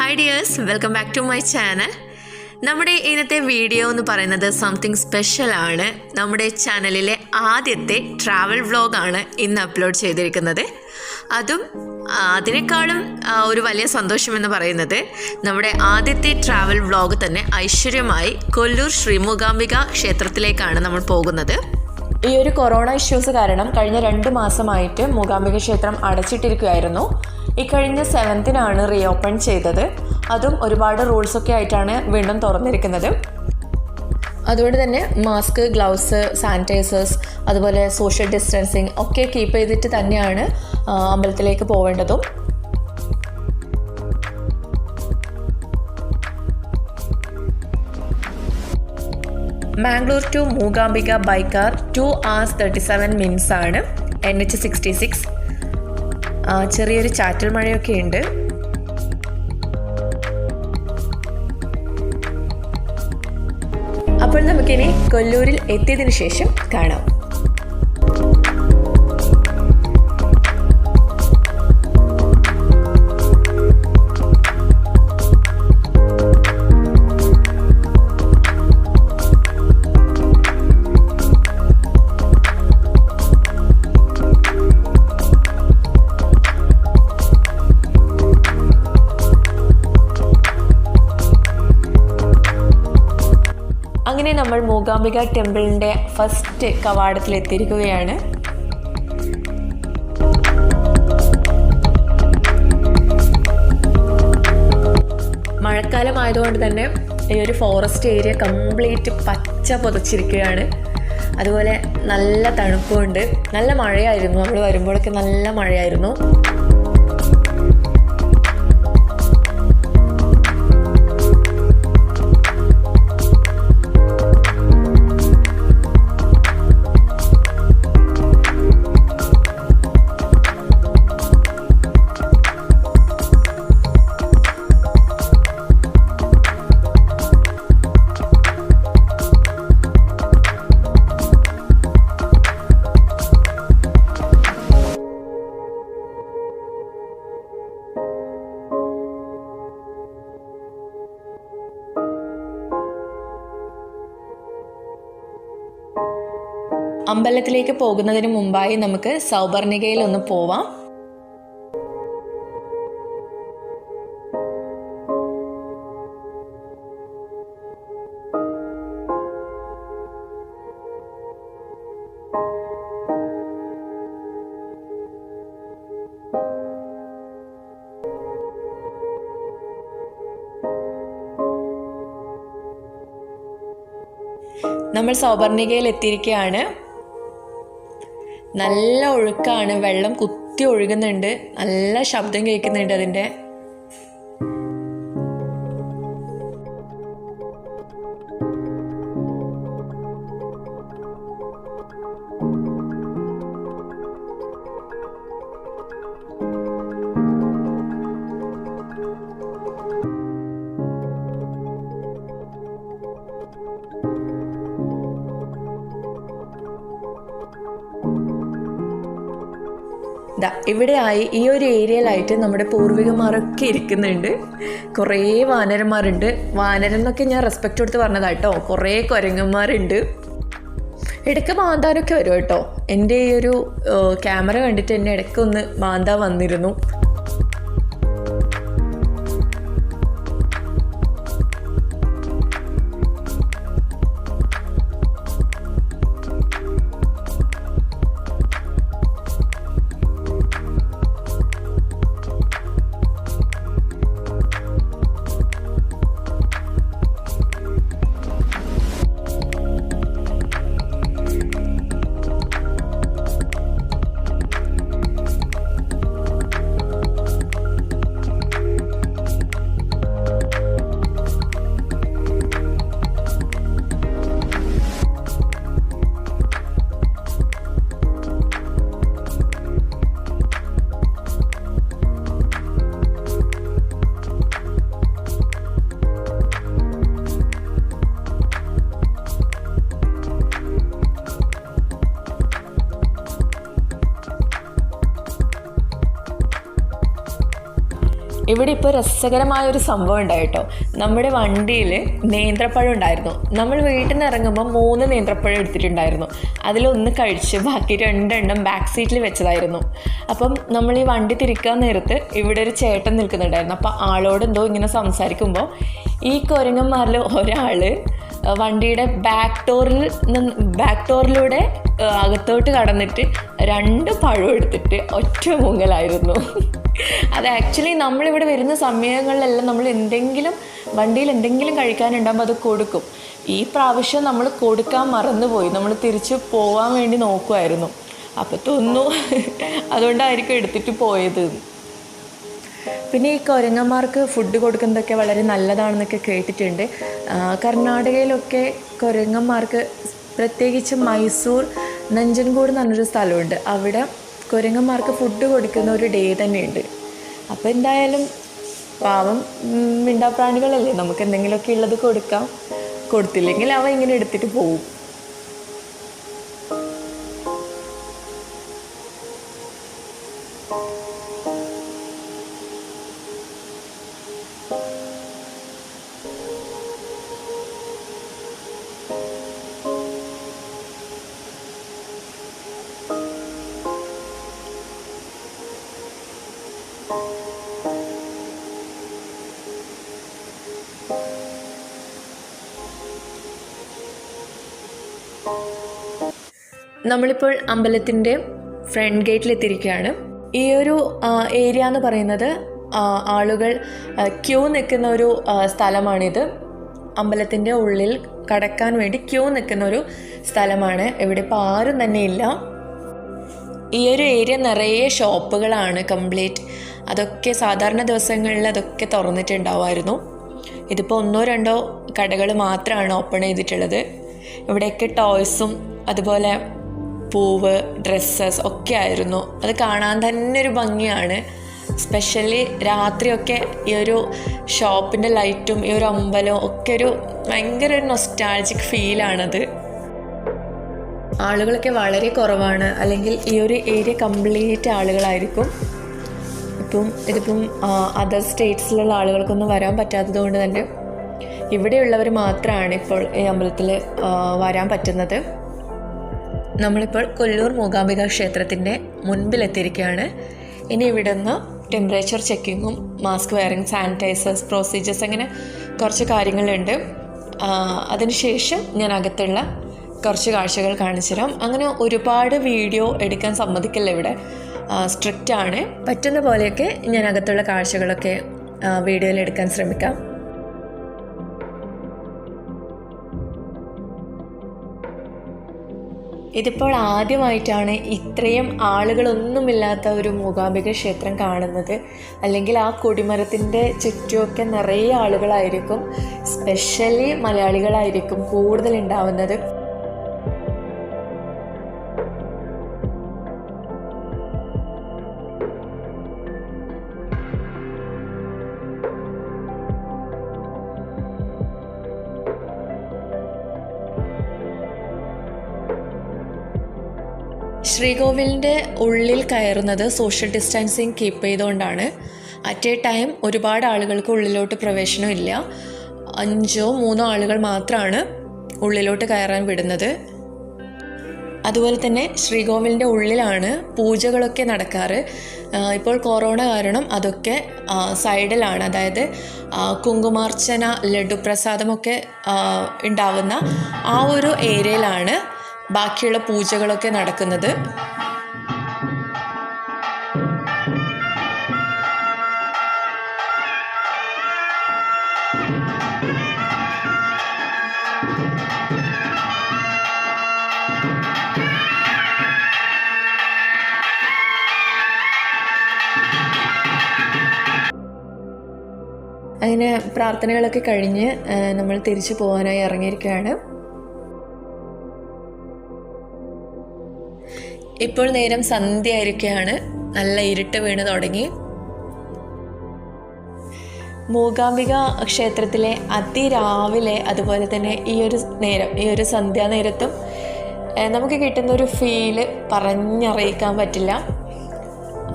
Hi dears, welcome back to my channel. നമ്മുടെ ഇന്നത്തെ video എന്ന് പറയുന്നത് സംതിങ് സ്പെഷ്യൽ ആണ്. നമ്മുടെ ചാനലിലെ ആദ്യത്തെ ട്രാവൽ വ്ലോഗ് ആണ് ഇന്ന് അപ്ലോഡ് ചെയ്തിരിക്കുന്നത്. അതും അതിനേക്കാളും ഒരു വലിയ സന്തോഷമെന്ന് പറയുന്നത് നമ്മുടെ ആദ്യത്തെ ട്രാവൽ വ്ലോഗ് തന്നെ ഐശ്വര്യമായി കൊല്ലൂർ ശ്രീ മൂകാംബിക ക്ഷേത്രത്തിലേക്കാണ് നമ്മൾ പോകുന്നത്. ഈ ഒരു കൊറോണ ഇഷ്യൂസ് കാരണം കഴിഞ്ഞ 2 മാസമായിട്ട് മൂകാംബിക ക്ഷേത്രം അടച്ചിട്ടിരിക്കുകയായിരുന്നു. ഇക്കഴിഞ്ഞ 7th റീഓപ്പൺ ചെയ്തത്. അതും ഒരുപാട് റൂൾസൊക്കെ ആയിട്ടാണ് വീണ്ടും തുറന്നിരിക്കുന്നത്. അതുകൊണ്ട് തന്നെ മാസ്ക്, ഗ്ലൗസ്, സാനിറ്റൈസേഴ്സ്, അതുപോലെ സോഷ്യൽ ഡിസ്റ്റൻസിങ് ഒക്കെ കീപ്പ് ചെയ്തിട്ട് തന്നെയാണ് അമ്പലത്തിലേക്ക് പോവേണ്ടതും. Mangalore to Mookambika by car 2 hours 37 minutes ആണ്. NH66. ചെറിയൊരു ചാറ്റൽ മഴയൊക്കെ ഉണ്ട്. അപ്പോൾ നമുക്കിനി കൊല്ലൂരിൽ എത്തിയതിനു ശേഷം കാണാം. അങ്ങനെ നമ്മൾ മൂകാംബിക ടെമ്പിളിൻ്റെ ഫസ്റ്റ് കവാടത്തിലെത്തിയിരിക്കുകയാണ്. മഴക്കാലമായതുകൊണ്ട് തന്നെ ഈ ഒരു ഫോറസ്റ്റ് ഏരിയ കംപ്ലീറ്റ് പച്ച പുതച്ചിരിക്കുകയാണ്. അതുപോലെ നല്ല തണുപ്പുണ്ട്. നല്ല മഴയായിരുന്നു. നമ്മൾ വരുമ്പോഴൊക്കെ നല്ല മഴയായിരുന്നു. അമ്പലത്തിലേക്ക് പോകുന്നതിന് മുമ്പായി നമുക്ക് സൗപർണികയിൽ ഒന്ന് പോവാം. നമ്മൾ സൗപർണികയിൽ എത്തിയിരിക്കുകയാണ്. നല്ല ഒഴുക്കാണ്. വെള്ളം കുത്തി ഒഴുകുന്നുണ്ട്. നല്ല ശബ്ദം കേൾക്കുന്നുണ്ട് അതിൻ്റെ. ഇവിടെയായി ഈ ഒരു ഏരിയയിലായിട്ട് നമ്മുടെ പൂർവികന്മാരൊക്കെ ഇരിക്കുന്നുണ്ട്. കുറേ വാനരന്മാരുണ്ട്. വാനരം എന്നൊക്കെ ഞാൻ റെസ്പെക്റ്റ് കൊടുത്ത് പറഞ്ഞതാട്ടോ. കുറേ കുരങ്ങന്മാരുണ്ട്. ഇടയ്ക്ക് മാന്താനൊക്കെ വരും കേട്ടോ. എൻ്റെ ഈ ഒരു ക്യാമറ കണ്ടിട്ട് എന്നെ ഇടയ്ക്കൊന്ന് മാന്താൻ വന്നിരുന്നു. ഇവിടെ ഇപ്പോൾ രസകരമായൊരു സംഭവം ഉണ്ടായിട്ടോ. നമ്മുടെ വണ്ടിയിൽ നേന്ത്രപ്പഴം ഉണ്ടായിരുന്നു. നമ്മൾ വീട്ടിൽ നിന്ന് ഇറങ്ങുമ്പോൾ 3 നേന്ത്രപ്പഴം എടുത്തിട്ടുണ്ടായിരുന്നു. അതിലൊന്ന് കഴിച്ച് ബാക്കി 2 എണ്ണം ബാക്ക് സീറ്റിൽ വെച്ചതായിരുന്നു. അപ്പം നമ്മൾ ഈ വണ്ടി തിരിക്കാൻ നേരത്ത് ഇവിടെ ഒരു ചേട്ടൻ നിൽക്കുന്നുണ്ടായിരുന്നു. അപ്പോൾ ആളോട് എന്തോ ഇങ്ങനെ സംസാരിക്കുമ്പോൾ ഈ കുരങ്ങന്മാരിൽ ഒരാൾ വണ്ടിയുടെ ബാക്ക് ഡോറിലൂടെ അകത്തോട്ട് കടന്നിട്ട് 2 പഴം എടുത്തിട്ട് ഒറ്റ മുങ്ങലായിരുന്നു. അത് ആക്ച്വലി നമ്മളിവിടെ വരുന്ന സമയങ്ങളിലെല്ലാം നമ്മൾ വണ്ടിയിൽ എന്തെങ്കിലും കഴിക്കാനുണ്ടാകുമ്പോൾ അത് കൊടുക്കും. ഈ പ്രാവശ്യം നമ്മൾ കൊടുക്കാൻ മറന്നുപോയി. നമ്മൾ തിരിച്ച് പോകാൻ വേണ്ടി നോക്കുമായിരുന്നു. അപ്പോൾ തോന്നുന്നു അതുകൊണ്ടായിരിക്കും എടുത്തിട്ട് പോയത്. പിന്നെ ഈ കുരങ്ങന്മാർക്ക് ഫുഡ് കൊടുക്കുന്നതൊക്കെ വളരെ നല്ലതാണെന്നൊക്കെ കേട്ടിട്ടുണ്ട്. കർണാടകയിലൊക്കെ കുരങ്ങന്മാർക്ക്, പ്രത്യേകിച്ച് മൈസൂർ നഞ്ചൻകൂട് എന്ന് പറഞ്ഞൊരു സ്ഥലമുണ്ട്. അവിടെ കുരങ്ങന്മാർക്ക് ഫുഡ് കൊടുക്കുന്ന ഒരു ഡേ തന്നെയുണ്ട്. അപ്പോൾ എന്തായാലും പാവം മിണ്ടാപ്രാണികളല്ലേ, നമുക്ക് എന്തെങ്കിലുമൊക്കെ ഉള്ളത് കൊടുക്കാം. കൊടുത്തില്ലെങ്കിൽ അവ ഇങ്ങനെ എടുത്തിട്ട് പോവും. നമ്മളിപ്പോൾ അമ്പലത്തിൻ്റെ ഫ്രണ്ട് ഗേറ്റിലെത്തിയിരിക്കുകയാണ്. ഈ ഒരു ഏരിയ എന്ന് പറയുന്നത് ആളുകൾ ക്യൂ നിൽക്കുന്ന ഒരു സ്ഥലമാണിത്. അമ്പലത്തിൻ്റെ ഉള്ളിൽ കടക്കാൻ വേണ്ടി ക്യൂ നിൽക്കുന്ന ഒരു സ്ഥലമാണ്. ഇവിടെ ഇപ്പോൾ ആരും തന്നെ ഇല്ല. ഈ ഒരു ഏരിയ നിറയെ ഷോപ്പുകളാണ് കംപ്ലീറ്റ്. അതൊക്കെ സാധാരണ ദിവസങ്ങളിൽ അതൊക്കെ തുറന്നിട്ടുണ്ടാവുമായിരുന്നു. ഇതിപ്പോൾ 1-2 കടകൾ മാത്രമാണ് ഓപ്പൺ ചെയ്തിട്ടുള്ളത്. ഇവിടെയൊക്കെ ടോയ്സും അതുപോലെ പൂവ്, ഡ്രസ്സസ് ഒക്കെ ആയിരുന്നു. അത് കാണാൻ തന്നെ ഒരു ഭംഗിയാണ്. സ്പെഷ്യലി രാത്രിയൊക്കെ ഈ ഒരു ഷോപ്പിൻ്റെ ലൈറ്റും ഈ ഒരു അമ്പലവും ഒക്കെ ഭയങ്കര ഒരു നൊസ്റ്റാൾജിക് ഫീലാണത്. ആളുകളൊക്കെ വളരെ കുറവാണ്, അല്ലെങ്കിൽ ഈ ഒരു ഏരിയ കംപ്ലീറ്റ് ആളുകളായിരിക്കും. ഇതിപ്പം അതർ സ്റ്റേറ്റ്സിലുള്ള ആളുകൾക്കൊന്നും വരാൻ പറ്റാത്തത് കൊണ്ട് തന്നെ ഇവിടെയുള്ളവർ മാത്രമാണ് ഇപ്പോൾ ഈ അമ്പലത്തിൽ വരാൻ പറ്റുന്നത്. നമ്മളിപ്പോൾ കൊല്ലൂർ മൂകാംബിക ക്ഷേത്രത്തിൻ്റെ മുൻപിലെത്തിയിരിക്കുകയാണ്. ഇനി ഇവിടെ നിന്ന് ടെമ്പറേച്ചർ ചെക്കിങ്ങും മാസ്ക് വെയറിങ്, സാനിറ്റൈസേഴ്സ്, പ്രൊസീജിയേഴ്സ്, അങ്ങനെ കുറച്ച് കാര്യങ്ങളുണ്ട്. അതിനുശേഷം ഞാൻ അകത്തുള്ള കുറച്ച് കാഴ്ചകൾ കാണിച്ചു തരാം. അങ്ങനെ ഒരുപാട് വീഡിയോ എടുക്കാൻ സമ്മതിക്കില്ല ഇവിടെ, സ്ട്രിക്റ്റ് ആണ്. പറ്റുന്ന പോലെയൊക്കെ ഞാൻ അകത്തുള്ള കാഴ്ചകളൊക്കെ വീഡിയോയിൽ എടുക്കാൻ ശ്രമിക്കാം. ഇതിപ്പോൾ ആദ്യമായിട്ടാണ് ഇത്രയും ആളുകളൊന്നുമില്ലാത്ത ഒരു മൂകാംബിക ക്ഷേത്രം കാണുന്നത്. അല്ലെങ്കിൽ ആ കൊടിമരത്തിൻ്റെ ചുറ്റുമൊക്കെ നിറയെ ആളുകളായിരിക്കും. സ്പെഷ്യലി മലയാളികളായിരിക്കും കൂടുതൽ ഉണ്ടാവുന്നത്. ശ്രീകോവിലിൻ്റെ ഉള്ളിൽ കയറുന്നത് സോഷ്യൽ ഡിസ്റ്റൻസിങ് കീപ്പ് ചെയ്തുകൊണ്ടാണ്. അറ്റ് എ ടൈം ഒരുപാട് ആളുകൾക്ക് ഉള്ളിലോട്ട് പ്രവേശനം ഇല്ല. 2-3 ആളുകൾ മാത്രമാണ് ഉള്ളിലോട്ട് കയറാൻ വിടുന്നത്. അതുപോലെ തന്നെ ശ്രീകോവിലിൻ്റെ ഉള്ളിലാണ് പൂജകളൊക്കെ നടക്കാറ്. ഇപ്പോൾ കൊറോണ കാരണം അതൊക്കെ സൈഡിലാണ്, അതായത് കുങ്കുമാർച്ചന, ലഡു പ്രസാദമൊക്കെ ഉണ്ടാവുന്ന ആ ഒരു ഏരിയയിലാണ് ബാക്കിയുള്ള പൂജകളൊക്കെ നടക്കുന്നത്. അങ്ങനെ പ്രാർത്ഥനകളൊക്കെ കഴിഞ്ഞ് നമ്മൾ തിരിച്ചു പോകാനായി ഇറങ്ങിയിരിക്കുകയാണ്. ഇപ്പോൾ നേരം സന്ധ്യയായിരിക്കുകയാണ്. നല്ല ഇരുട്ട് വീണ് തുടങ്ങി. മൂകാംബിക ക്ഷേത്രത്തിലെ അതിരാവിലെ, അതുപോലെ തന്നെ ഈ ഒരു സന്ധ്യാനേരത്തും നമുക്ക് കിട്ടുന്നൊരു ഫീല് പറഞ്ഞറിയിക്കാൻ പറ്റില്ല.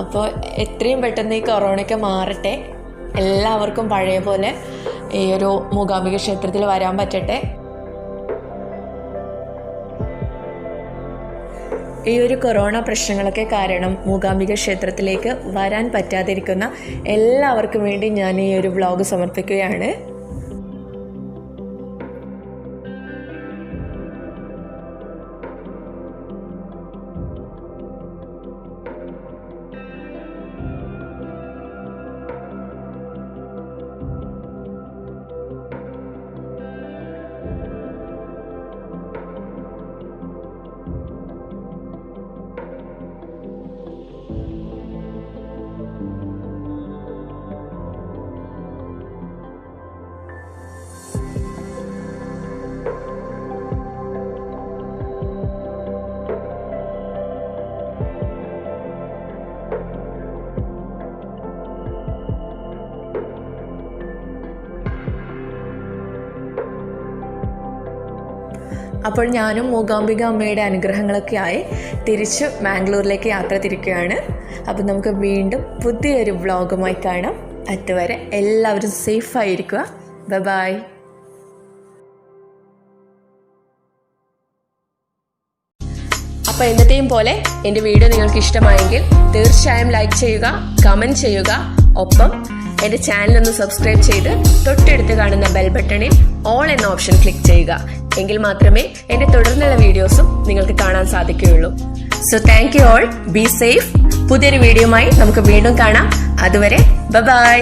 അപ്പോൾ എത്രയും പെട്ടെന്ന് ഈ കൊറോണയൊക്കെ മാറട്ടെ. എല്ലാവർക്കും പഴയ പോലെ ഈ ഒരു മൂകാംബിക ക്ഷേത്രത്തിൽ വരാൻ പറ്റട്ടെ. ഈ ഒരു കൊറോണ പ്രശ്നങ്ങളൊക്കെ കാരണം മൂകാംബിക ക്ഷേത്രത്തിലേക്ക് വരാൻ പറ്റാതിരിക്കുന്ന എല്ലാവർക്കും വേണ്ടി ഞാൻ ഈ ഒരു വ്ലോഗ് സമർപ്പിക്കുകയാണ്. അപ്പോൾ ഞാനും മൂകാംബിക അമ്മയുടെ അനുഗ്രഹങ്ങളൊക്കെ ആയി തിരിച്ച് മാംഗ്ലൂരിലേക്ക് യാത്ര തിരിക്കുകയാണ്. അപ്പോൾ നമുക്ക് വീണ്ടും പുതിയൊരു വ്ളോഗുമായി കാണാം. അതുവരെ എല്ലാവരും സേഫായിരിക്കുക. ബൈ. അപ്പോൾ എന്നത്തെയും പോലെ എൻ്റെ വീഡിയോ നിങ്ങൾക്ക് ഇഷ്ടമായെങ്കിൽ തീർച്ചയായും ലൈക്ക് ചെയ്യുക, കമൻറ്റ് ചെയ്യുക. ഒപ്പം എൻ്റെ ചാനലൊന്ന് സബ്സ്ക്രൈബ് ചെയ്ത് തൊട്ടടുത്ത് കാണുന്ന ബെൽ ബട്ടണിൽ ഓൾ എന്ന ഓപ്ഷൻ ക്ലിക്ക് ചെയ്യുക. എങ്കിൽ മാത്രമേ എൻ്റെ തുടർന്നുള്ള വീഡിയോസും നിങ്ങൾക്ക് കാണാൻ സാധിക്കുകയുള്ളൂ. So thank you all. Be safe. പുതിയൊരു വീഡിയോയുമായി നമുക്ക് വീണ്ടും കാണാം. അതുവരെ ബൈ.